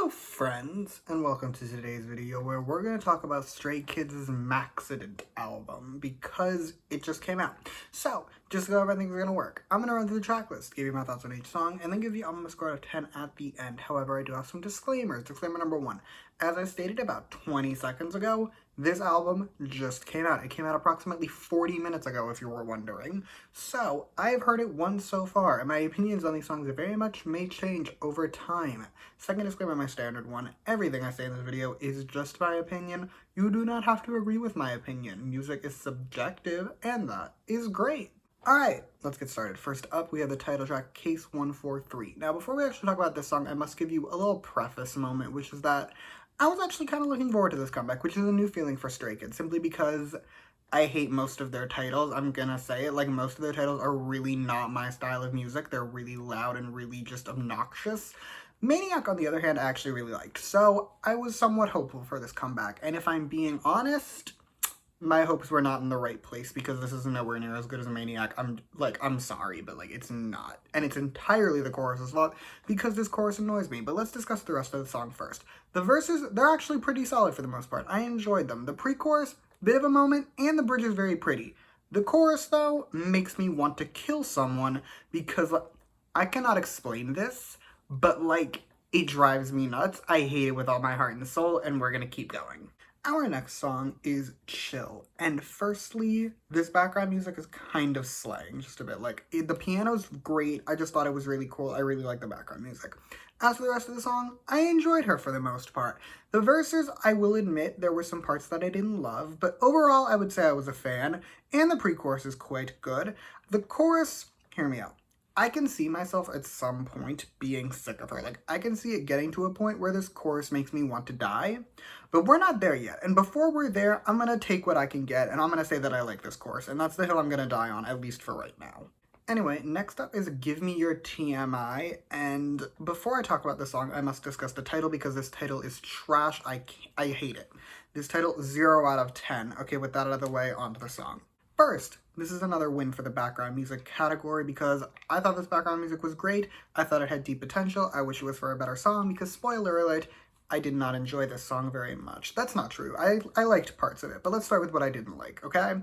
Hello friends, and welcome to today's video where we're going to talk about Stray Kids' MAXIDENT album because it just came out. So, just to go over how things are going to work, I'm going to run through the track list, give you my thoughts on each song, and then give you I'm going to score out of 10 at the end. However, I do have some disclaimers. Disclaimer number 1, as I stated about 20 seconds ago, this album just came out. It came out approximately 40 minutes ago, if you were wondering. So, I've heard it once so far, and my opinions on these songs very much may change over time. Second disclaimer, my standard one, everything I say in this video is just my opinion. You do not have to agree with my opinion. Music is subjective, and that is great. Alright, let's get started. First up, we have the title track, Case 143. Now, before we actually talk about this song, I must give you a little preface moment, which is that I was actually kind of looking forward to this comeback, which is a new feeling for Stray Kids, simply because I hate most of their titles. I'm gonna say it, like, most of their titles are really not my style of music. They're really loud and really just obnoxious. Maniac, on the other hand, I actually really liked, so I was somewhat hopeful for this comeback, and if I'm being honest, my hopes were not in the right place, because this is nowhere near as good as Maniac. I'm sorry, but, like, it's not. And it's entirely the chorus's fault, because this chorus annoys me. But let's discuss the rest of the song first. The verses, they're actually pretty solid for the most part. I enjoyed them. The pre-chorus, bit of a moment, and the bridge is very pretty. The chorus, though, makes me want to kill someone, because I cannot explain this, but, like, it drives me nuts. I hate it with all my heart and soul, and we're gonna keep going. Our next song is Chill, and firstly, this background music is kind of slaying just a bit. Like, the piano's great, I just thought it was really cool, I really like the background music. As for the rest of the song, I enjoyed her for the most part. The verses, I will admit, there were some parts that I didn't love, but overall, I would say I was a fan, and the pre-chorus is quite good. The chorus, hear me out. I can see myself at some point being sick of her. Like, I can see it getting to a point where this chorus makes me want to die, but we're not there yet. And before we're there, I'm gonna take what I can get, and I'm gonna say that I like this chorus, and that's the hill I'm gonna die on, at least for right now. Anyway, next up is Give Me Your TMI, and before I talk about the song, I must discuss the title, because this title is trash. I hate it. This title, 0 out of 10. Okay, with that out of the way, onto the song. First, this is another win for the background music category, because I thought this background music was great. I thought it had deep potential. I wish it was for a better song, because spoiler alert, I did not enjoy this song very much. That's not true. I liked parts of it, but let's start with what I didn't like, okay?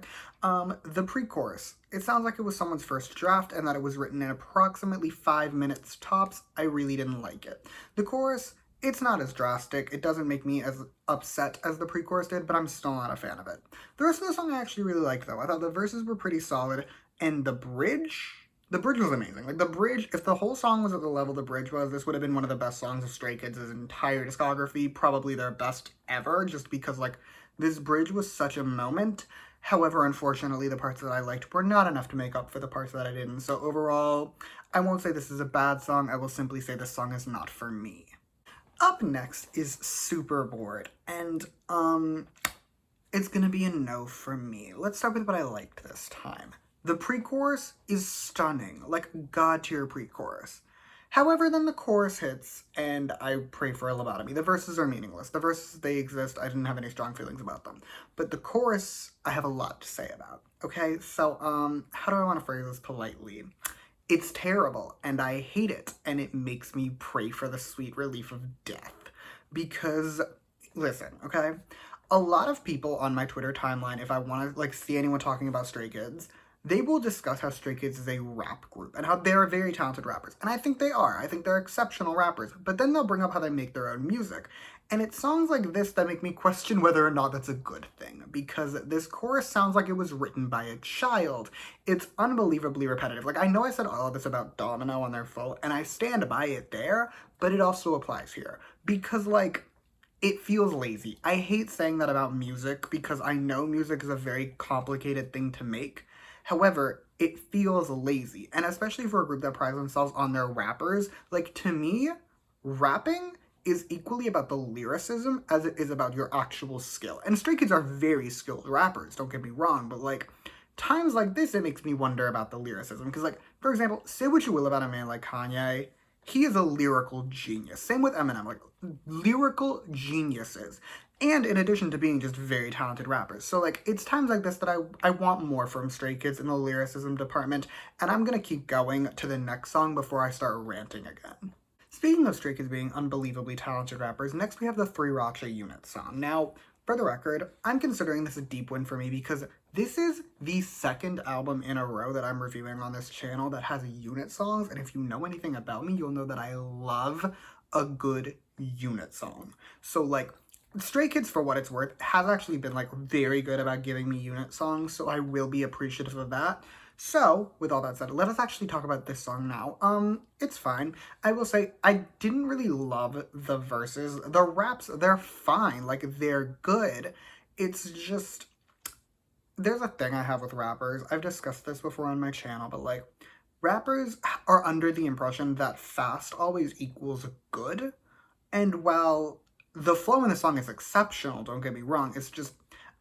The pre-chorus. It sounds like it was someone's first draft and that it was written in approximately 5 minutes tops. I really didn't like it. The chorus, it's not as drastic. It doesn't make me as upset as the pre-chorus did, but I'm still not a fan of it. The rest of the song I actually really liked, though. I thought the verses were pretty solid, and the bridge was amazing. Like, the bridge, if the whole song was at the level the bridge was, this would have been one of the best songs of Stray Kids' entire discography, probably their best ever, just because, like, this bridge was such a moment. However, unfortunately, the parts that I liked were not enough to make up for the parts that I didn't. So overall, I won't say this is a bad song. I will simply say this song is not for me. Up next is Super Bored, and, it's gonna be a no for me. Let's start with what I liked this time. The pre-chorus is stunning, like god-tier pre-chorus. However, then the chorus hits, and I pray for a lobotomy. The verses are meaningless. The verses, they exist. I didn't have any strong feelings about them. But the chorus, I have a lot to say about. Okay, so, how do I want to phrase this politely? It's terrible, and I hate it, and it makes me pray for the sweet relief of death. Because, listen, okay? A lot of people on my Twitter timeline, if I want to, like, see anyone talking about Stray Kids, they will discuss how Stray Kids is a rap group, and how they're very talented rappers. And I think they are. I think they're exceptional rappers. But then they'll bring up how they make their own music. And it's songs like this that make me question whether or not that's a good thing, because this chorus sounds like it was written by a child. It's unbelievably repetitive. Like, I know I said all of this about Domino on their fault, and I stand by it there, but it also applies here. Because, like, it feels lazy. I hate saying that about music, because I know music is a very complicated thing to make. However, it feels lazy, and especially for a group that prides themselves on their rappers. Like, to me, rapping is equally about the lyricism as it is about your actual skill. And Stray Kids are very skilled rappers, don't get me wrong, but, like, times like this, it makes me wonder about the lyricism. Because, like, for example, say what you will about a man like Kanye, he is a lyrical genius. Same with Eminem, like, lyrical geniuses. And in addition to being just very talented rappers. So, like, it's times like this that I want more from Stray Kids in the lyricism department, and I'm gonna keep going to the next song before I start ranting again. Speaking of Stray Kids being unbelievably talented rappers, next we have the Three Raksha unit song. Now, for the record, I'm considering this a deep win for me because this is the second album in a row that I'm reviewing on this channel that has unit songs, and if you know anything about me, you'll know that I love a good unit song. So, like, Stray Kids, for what it's worth, has actually been, like, very good about giving me unit songs, so I will be appreciative of that. So, with all that said, let us actually talk about this song now. It's fine. I will say, I didn't really love the verses. The raps, they're fine. Like, they're good. It's just, there's a thing I have with rappers. I've discussed this before on my channel, but, like, rappers are under the impression that fast always equals good. And while the flow in the song is exceptional, don't get me wrong, it's just,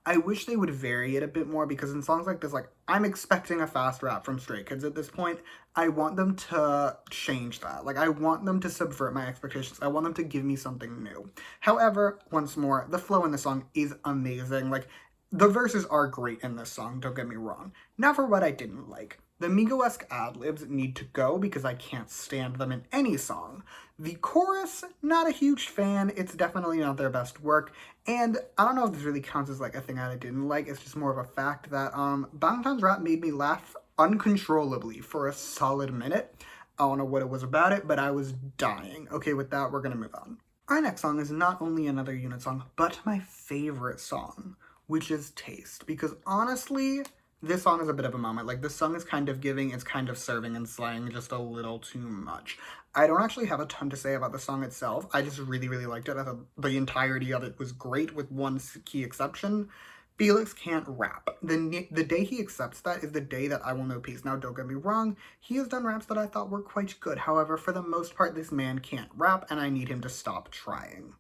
I wish they would vary it a bit more because in songs like this, like, I'm expecting a fast rap from Stray Kids at this point. I want them to change that. Like, I want them to subvert my expectations. I want them to give me something new. However, once more, the flow in the song is amazing. Like, the verses are great in this song, don't get me wrong. Now for what I didn't like. The Migo-esque ad-libs need to go because I can't stand them in any song. The chorus, not a huge fan. It's definitely not their best work. And I don't know if this really counts as, like, a thing I didn't like. It's just more of a fact that Bangtan's rap made me laugh uncontrollably for a solid minute. I don't know what it was about it, but I was dying. Okay, with that, we're gonna move on. Our next song is not only another unit song, but my favorite song, which is Taste. Because honestly, this song is a bit of a moment. Like, this song is kind of giving, it's kind of serving and slaying just a little too much. I don't actually have a ton to say about the song itself. I just really, really liked it. I thought the entirety of it was great, with one key exception. Felix can't rap. The day he accepts that is the day that I will know peace. Now, don't get me wrong, he has done raps that I thought were quite good. However, for the most part, this man can't rap, and I need him to stop trying.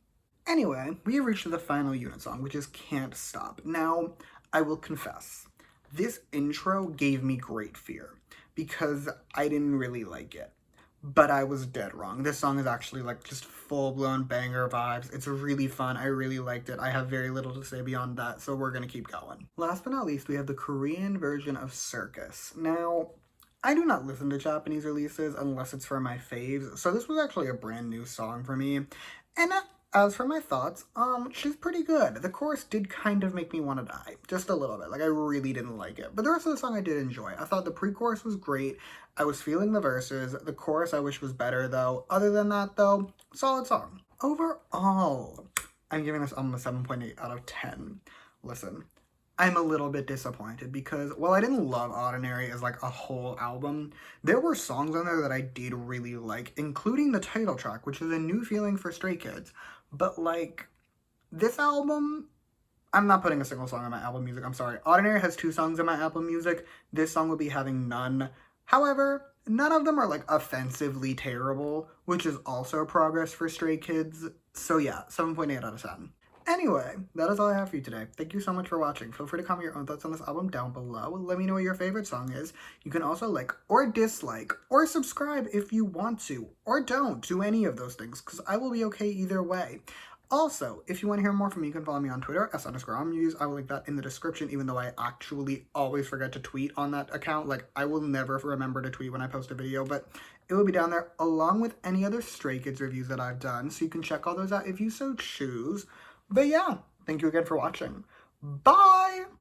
Anyway, we have reached the final unit song, which is Can't Stop. Now, I will confess, this intro gave me great fear because I didn't really like it, but I was dead wrong. This song is actually, like, just full-blown banger vibes. It's really fun. I really liked it. I have very little to say beyond that, so we're gonna keep going. Last but not least, we have the Korean version of Circus. Now, I do not listen to Japanese releases unless it's for my faves, so this was actually a brand new song for me. And as for my thoughts, she's pretty good. The chorus did kind of make me want to die. Just a little bit. Like, I really didn't like it. But the rest of the song I did enjoy. I thought the pre-chorus was great. I was feeling the verses. The chorus I wish was better, though. Other than that, though, solid song. Overall, I'm giving this almost 7.8 out of 10. Listen, I'm a little bit disappointed because while I didn't love Ordinary as, like, a whole album, there were songs on there that I did really like, including the title track, which is a new feeling for Stray Kids. But, like, this album, I'm not putting a single song on my Apple Music, I'm sorry. Ordinary has 2 songs on my Apple Music. This song will be having none. However, none of them are, like, offensively terrible, which is also progress for Stray Kids. So yeah, 7.8 out of 10. Anyway, that is all I have for you today. Thank you so much for watching. Feel free to comment your own thoughts on this album down below. Let me know what your favorite song is. You can also like or dislike or subscribe if you want to, or don't do any of those things, because I will be okay either way. Also, if you want to hear more from me, you can follow me on Twitter, @_omnews. I will link that in the description, even though I actually always forget to tweet on that account. Like, I will never remember to tweet when I post a video, but it will be down there, along with any other Stray Kids reviews that I've done, so you can check all those out if you so choose. But yeah, thank you again for watching. Bye!